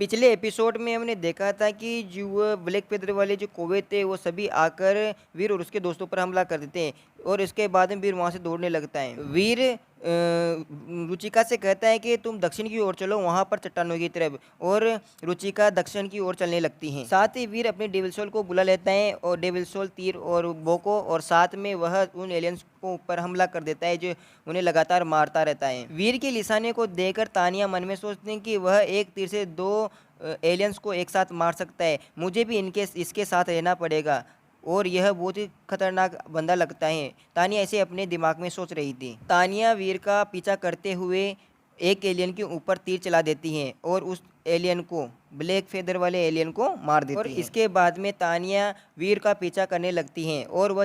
पिछले एपिसोड में हमने देखा था कि जो वो ब्लैक पैंथर वाले जो कौवे थे वो सभी आकर वीर और उसके दोस्तों पर हमला कर देते हैं और इसके बाद में वीर वहाँ से दौड़ने लगता है। वीर रुचिका से कहता है कि तुम दक्षिण की ओर चलो वहाँ पर चट्टानों की तरफ, और रुचिका दक्षिण की ओर चलने लगती हैं। साथ ही वीर अपने डेविल सोल को बुला लेता है और डेविल सोल तीर और बो को, और साथ में वह उन एलियंस को ऊपर हमला कर देता है जो उन्हें लगातार मारता रहता है। वीर के निशाने को देखकर तानिया मन में सोचती है कि वह एक तीर से दो एलियंस को एक साथ मार सकता है, मुझे भी इनके इसके साथ रहना पड़ेगा और यह बहुत ही खतरनाक बंदा लगता है। तानिया ऐसे अपने दिमाग में सोच रही थी। तानिया वीर का पीछा करते हुए एक एलियन के ऊपर तीर चला देती हैं और उस एलियन को, ब्लैक फेदर वाले एलियन को मार देती और है। इसके बाद में तानिया वीर का पीछा करने लगती हैं और वह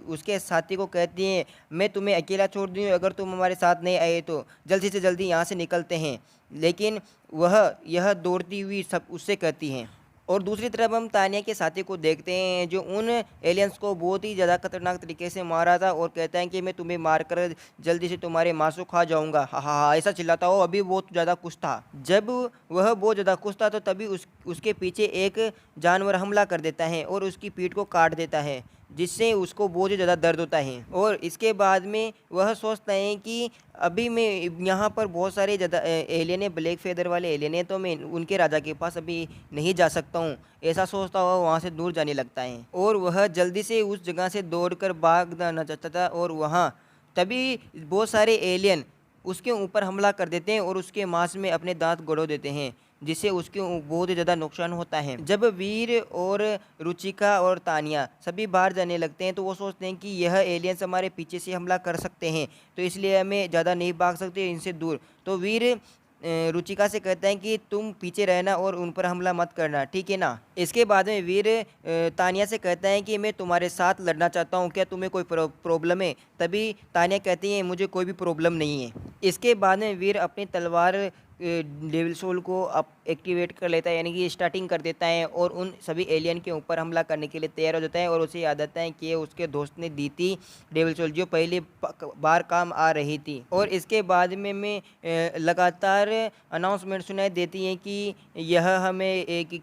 उसके साथी को कहती हैं, मैं तुम्हें अकेला छोड़ दूँ, अगर तुम हमारे साथ नहीं आए तो जल्दी से जल्दी यहाँ से निकलते हैं। लेकिन वह यह दौड़ती हुई सब उससे कहती हैं। और दूसरी तरफ हम तानिया के साथी को देखते हैं जो उन एलियंस को बहुत ही ज़्यादा खतरनाक तरीके से मारा था और कहता है कि मैं तुम्हें मारकर जल्दी से तुम्हारे मांसों खा जाऊंगा, हा हा हा, ऐसा चिल्लाता हो। अभी बहुत ज़्यादा खुश था। जब वह बहुत ज़्यादा खुश था तो तभी उसके पीछे एक जानवर हमला कर देता है और उसकी पीठ को काट देता है, जिससे उसको बहुत ही ज़्यादा दर्द होता है। और इसके बाद में वह सोचता है कि अभी मैं यहाँ पर बहुत सारे ज़्यादा एलियन है, ब्लैक फेदर वाले एलियन है, तो मैं उनके राजा के पास अभी नहीं जा सकता हूँ। ऐसा सोचता हुआ वहाँ से दूर जाने लगता है और वह जल्दी से उस जगह से दौड़कर भागना चाहता था, और वहाँ तभी बहुत सारे एलियन उसके ऊपर हमला कर देते हैं और उसके मांस में अपने दांत गड़ो देते हैं, जिससे उसके बहुत ही ज़्यादा नुकसान होता है। जब वीर और रुचिका और तानिया सभी बाहर जाने लगते हैं तो वो सोचते हैं कि यह एलियंस हमारे पीछे से हमला कर सकते हैं, तो इसलिए हमें ज़्यादा नहीं भाग सकते इनसे दूर। तो वीर रुचिका से कहता है कि तुम पीछे रहना और उन पर हमला मत करना, ठीक है ना। इसके बाद में वीर तानिया से कहता है कि मैं तुम्हारे साथ लड़ना चाहता हूँ, क्या तुम्हें कोई प्रॉब्लम है? तभी तानिया कहती है, मुझे कोई भी प्रॉब्लम नहीं है। इसके बाद में वीर अपनी तलवार डेविल सोल को अप एक्टिवेट कर लेता है, यानी कि स्टार्टिंग कर देता है और उन सभी एलियन के ऊपर हमला करने के लिए तैयार हो जाता है। और उसे याद आता है कि उसके दोस्त ने दी थी डेविल सोल, जो पहली बार काम आ रही थी। और इसके बाद में लगातार अनाउंसमेंट सुनाई देती है कि यह हमें एक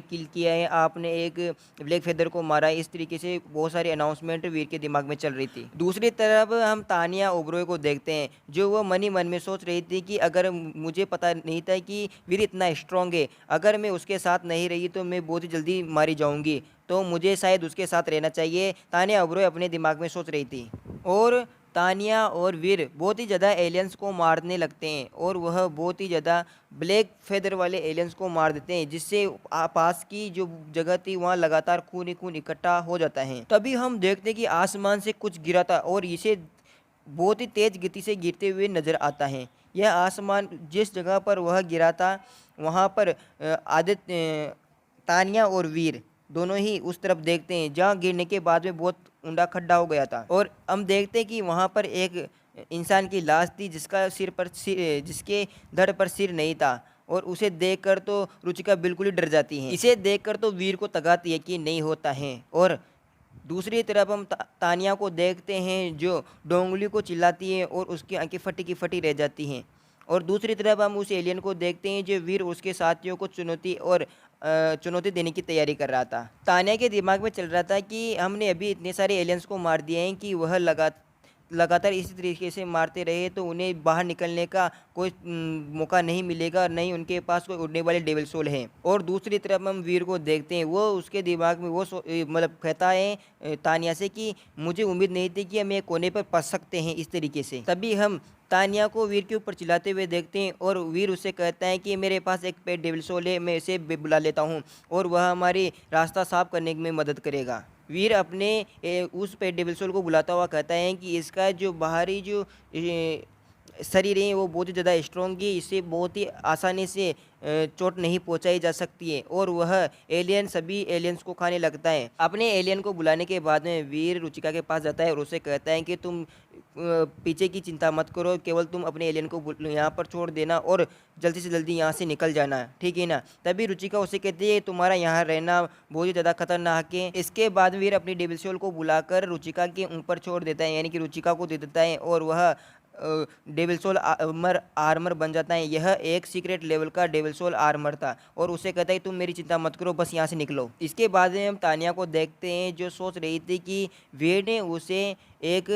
किल किया है, आपने एक ब्लैक फेदर को मारा है। इस तरीके से बहुत सारी अनाउंसमेंट वीर के दिमाग में चल रही थी। दूसरी तरफ हम तानिया ओबरोय को देखते हैं, जो वो मन ही मन में सोच रही थी कि अगर मुझे पता नहीं था कि वीर इतना स्ट्रांग है, अगर मैं उसके साथ नहीं रही तो मैं बहुत ही जल्दी मारी जाऊंगी, तो मुझे शायद उसके साथ रहना चाहिए। तानिया ओबरोय अपने दिमाग में सोच रही थी। और तानिया और वीर बहुत ही ज़्यादा एलियंस को मारने लगते हैं और वह बहुत ही ज़्यादा ब्लैक फेदर वाले एलियंस को मार देते हैं, जिससे पास की जो जगह थी वहाँ लगातार खून ही खून इकट्ठा हो जाता है। तभी हम देखते हैं कि आसमान से कुछ गिरा था और इसे बहुत ही तेज़ गति से गिरते हुए नज़र आता है। यह आसमान जिस जगह पर वह गिरा था वहाँ पर तानिया और वीर दोनों ही उस तरफ देखते हैं जहाँ गिरने के बाद में बहुत ऊंडा खड्डा हो गया था। और हम देखते हैं कि वहाँ पर एक इंसान की लाश थी जिसके धड़ पर सिर नहीं था, और उसे देखकर तो रुचिका बिल्कुल ही डर जाती है। इसे देखकर तो वीर को तगाती है कि नहीं होता है। और दूसरी तरफ हम तानिया को देखते हैं जो डोंगली को चिल्लाती है और उसकी आंखें फटी की फटी रह जाती हैं। और दूसरी तरफ हम उस एलियन को देखते हैं जो वीर उसके साथियों को चुनौती देने की तैयारी कर रहा था। तानिया के दिमाग में चल रहा था कि हमने अभी इतने सारे एलियंस को मार दिए हैं कि वह लगातार इसी तरीके से मारते रहे तो उन्हें बाहर निकलने का कोई मौका नहीं मिलेगा, और नहीं उनके पास कोई उड़ने वाले डेविल सोल हैं। और दूसरी तरफ हम वीर को देखते हैं, वो उसके दिमाग में मतलब कहता है तानिया से कि मुझे उम्मीद नहीं थी कि हम एक कोने पर फंस सकते हैं इस तरीके से। तभी हम तानिया को वीर के ऊपर चिल्लाते हुए देखते हैं और वीर उससे कहता है कि मेरे पास एक पेट डेविल सोल है, मैं इसे बुला लेता हूँ और वह हमारी रास्ता साफ करने में मदद करेगा। वीर अपने उस पेट डेविल सोल को बुलाता हुआ कहता है कि इसका जो बाहरी जो शरीर है वो बहुत ही ज़्यादा स्ट्रॉन्ग है, इससे बहुत ही आसानी से चोट नहीं पहुंचाई जा सकती है, और वह सभी एलियंस को खाने लगता है। अपने एलियन को बुलाने के बाद में वीर रुचिका के पास जाता है और उसे कहता है कि तुम पीछे की चिंता मत करो, केवल तुम अपने एलियन को यहाँ पर छोड़ देना और जल्दी से जल्दी यहाँ से निकल जाना, ठीक है ना। तभी रुचिका उसे कहती है तुम्हारा यहाँ रहना बहुत ही ज़्यादा खतरनाक है। इसके बाद वीर अपनी डेविल सोल को बुलाकर रुचिका के ऊपर छोड़ देता है, यानी कि रुचिका को दे देता है, और वह डेविल सोल आर्मर आर्मर बन जाता है। यह एक सीक्रेट लेवल का डेविल सोल आर्मर था और उसे कहता है तुम मेरी चिंता मत करो, बस यहाँ से निकलो। इसके बाद में हम तानिया को देखते हैं जो सोच रही थी कि वीर ने उसे एक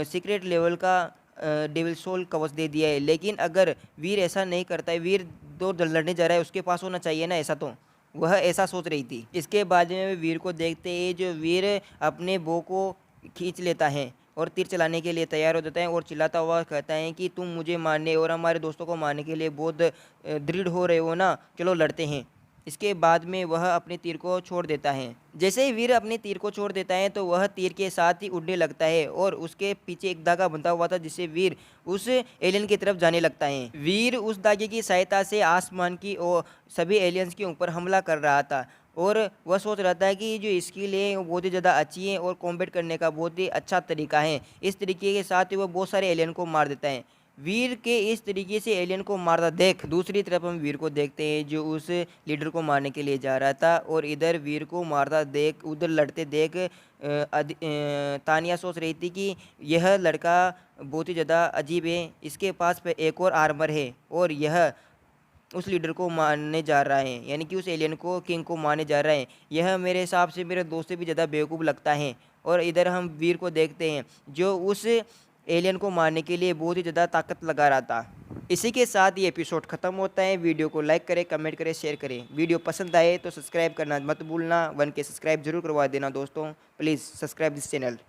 सीक्रेट लेवल का डेविल सोल कवच दे दिया है, लेकिन अगर वीर ऐसा नहीं करता है, वीर दो लड़ने जा रहा है, उसके पास होना चाहिए ना ऐसा, तो वह ऐसा सोच रही थी। इसके बाद में वीर को देखते हैं जो वीर अपने बो को खींच लेता है और तीर चलाने के लिए तैयार हो जाता है और चिल्लाता हुआ कहता है कि तुम मुझे मारने और हमारे दोस्तों को मारने के लिए बहुत दृढ़ हो रहे हो ना, चलो लड़ते हैं। इसके बाद में वह अपने तीर को छोड़ देता है। जैसे ही वीर अपने तीर को छोड़ देता है तो वह तीर के साथ ही उड़ने लगता है और उसके पीछे एक धागा बंधा हुआ था जिससे वीर उस एलियन की तरफ जाने लगता है। वीर उस धागे की सहायता से आसमान की और सभी एलियंस के ऊपर हमला कर रहा था और वह सोच रहा था कि जो स्किल है वो बहुत ही ज़्यादा अच्छी है और कॉम्बैट करने का बहुत ही अच्छा तरीका है। इस तरीके के साथ ही वह बहुत सारे एलियन को मार देता है। वीर के इस तरीके से एलियन को मारता देख दूसरी तरफ हम वीर को देखते हैं जो उस लीडर को मारने के लिए जा रहा था और इधर वीर को मारता देख उधर लड़ते देख तानिया सोच रही थी कि यह लड़का बहुत ही ज़्यादा अजीब है, इसके पास पे एक और आर्मर है और यह उस लीडर को मारने जा रहा है, यानी कि उस एलियन को किंग को मारने जा रहा है। यह मेरे हिसाब से मेरे दोस्त से भी ज़्यादा बेवकूफ़ लगता है। और इधर हम वीर को देखते हैं जो उस एलियन को मारने के लिए बहुत ही ज़्यादा ताकत लगा रहा था। इसी के साथ ये एपिसोड ख़त्म होता है। वीडियो को लाइक करें, कमेंट करें, शेयर करें। वीडियो पसंद आए तो सब्सक्राइब करना मत भूलना। 1K सब्सक्राइब जरूर करवा देना दोस्तों, प्लीज़ सब्सक्राइब दिस चैनल।